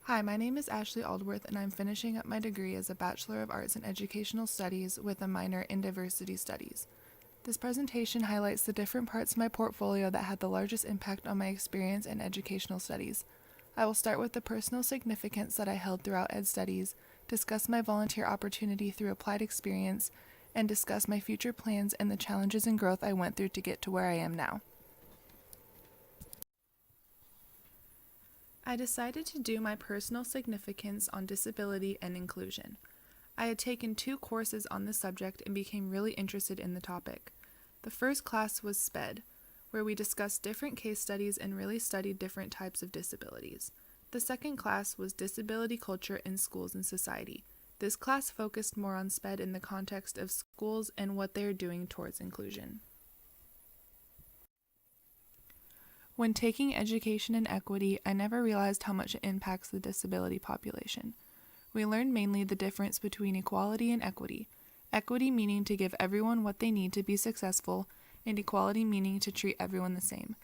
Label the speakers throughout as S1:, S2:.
S1: Hi, my name is Ashley Aldworth, and I'm finishing up my degree as a Bachelor of Arts in Educational Studies with a minor in Diversity Studies. This presentation highlights the different parts of my portfolio that had the largest impact on my experience in educational studies. I will start with the personal significance that I held throughout Ed Studies, discuss my volunteer opportunity through applied experience, and discuss my future plans and the challenges and growth I went through to get to where I am now. I decided to do my personal significance on disability and inclusion. I had taken 2 courses on the subject and became really interested in the topic. The first class was SPED, where we discussed different case studies and really studied different types of disabilities. The second class was Disability Culture in Schools and Society. This class focused more on SPED in the context of schools and what they are doing towards inclusion. When taking education and equity, I never realized how much it impacts the disability population. We learned mainly the difference between equality and equity. Equity meaning to give everyone what they need to be successful, and equality meaning to treat everyone the same.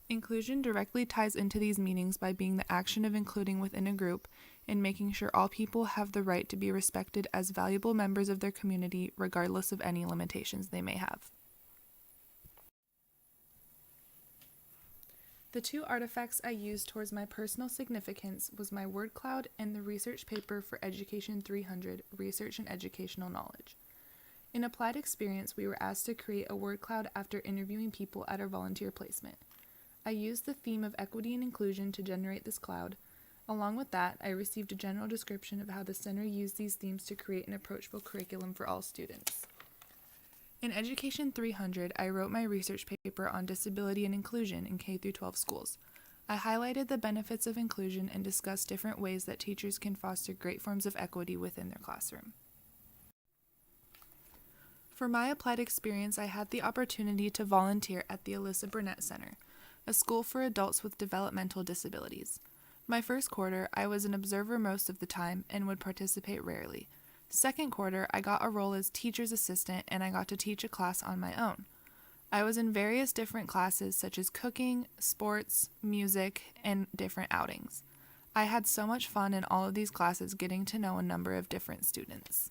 S1: Inclusion directly ties into these meanings by being the action of including within a group and making sure all people have the right to be respected as valuable members of their community regardless of any limitations they may have. The 2 artifacts I used towards my personal significance was my word cloud and the research paper for Education 300, Research and Educational Knowledge. In applied experience, we were asked to create a word cloud after interviewing people at our volunteer placement. I used the theme of equity and inclusion to generate this cloud. Along with that, I received a general description of how the center used these themes to create an approachable curriculum for all students. In Education 300, I wrote my research paper on disability and inclusion in K-12 schools. I highlighted the benefits of inclusion and discussed different ways that teachers can foster great forms of equity within their classroom. For my applied experience, I had the opportunity to volunteer at the Alyssa Burnett Center, a school for adults with developmental disabilities. My first quarter, I was an observer most of the time and would participate rarely. Second quarter, I got a role as teacher's assistant and I got to teach a class on my own. I was in various different classes such as cooking, sports, music, and different outings. I had so much fun in all of these classes getting to know a number of different students.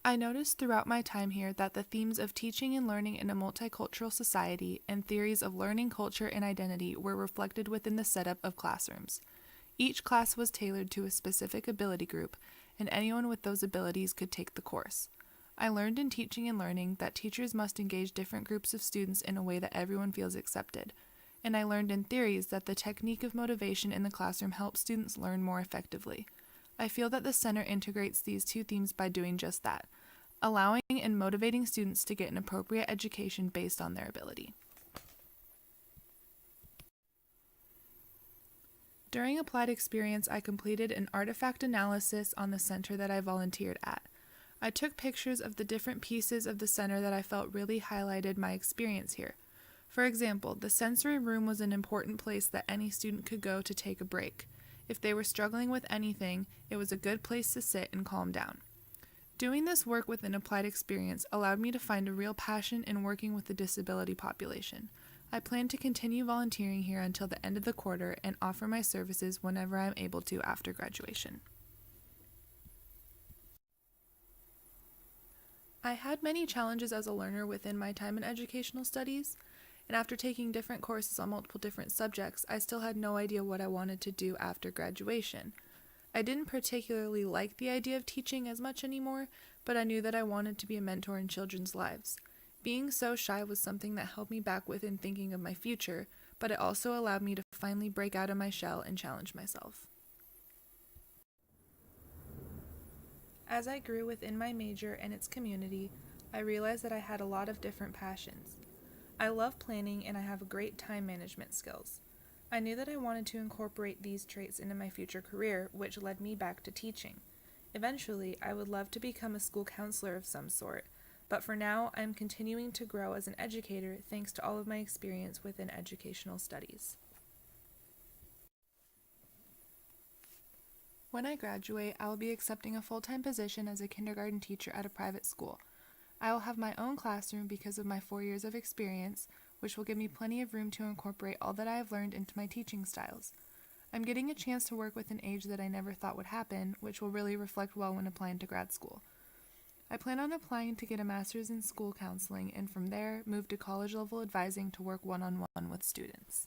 S1: I noticed throughout my time here that the themes of teaching and learning in a multicultural society and theories of learning culture and identity were reflected within the setup of classrooms. Each class was tailored to a specific ability group, and anyone with those abilities could take the course. I learned in teaching and learning that teachers must engage different groups of students in a way that everyone feels accepted. And I learned in theories that the technique of motivation in the classroom helps students learn more effectively. I feel that the center integrates these 2 themes by doing just that, allowing and motivating students to get an appropriate education based on their ability. During applied experience, I completed an artifact analysis on the center that I volunteered at. I took pictures of the different pieces of the center that I felt really highlighted my experience here. For example, the sensory room was an important place that any student could go to take a break. If they were struggling with anything, it was a good place to sit and calm down. Doing this work with an applied experience allowed me to find a real passion in working with the disability population. I plan to continue volunteering here until the end of the quarter and offer my services whenever I am able to after graduation. I had many challenges as a learner within my time in educational studies, and after taking different courses on multiple different subjects, I still had no idea what I wanted to do after graduation. I didn't particularly like the idea of teaching as much anymore, but I knew that I wanted to be a mentor in children's lives. Being so shy was something that held me back within thinking of my future, but it also allowed me to finally break out of my shell and challenge myself. As I grew within my major and its community, I realized that I had a lot of different passions. I love planning and I have great time management skills. I knew that I wanted to incorporate these traits into my future career, which led me back to teaching. Eventually, I would love to become a school counselor of some sort, but for now, I am continuing to grow as an educator thanks to all of my experience within educational studies. When I graduate, I will be accepting a full-time position as a kindergarten teacher at a private school. I will have my own classroom because of my 4 years of experience, which will give me plenty of room to incorporate all that I have learned into my teaching styles. I'm getting a chance to work with an age that I never thought would happen, which will really reflect well when applying to grad school. I plan on applying to get a master's in school counseling and from there move to college level advising to work one-on-one with students.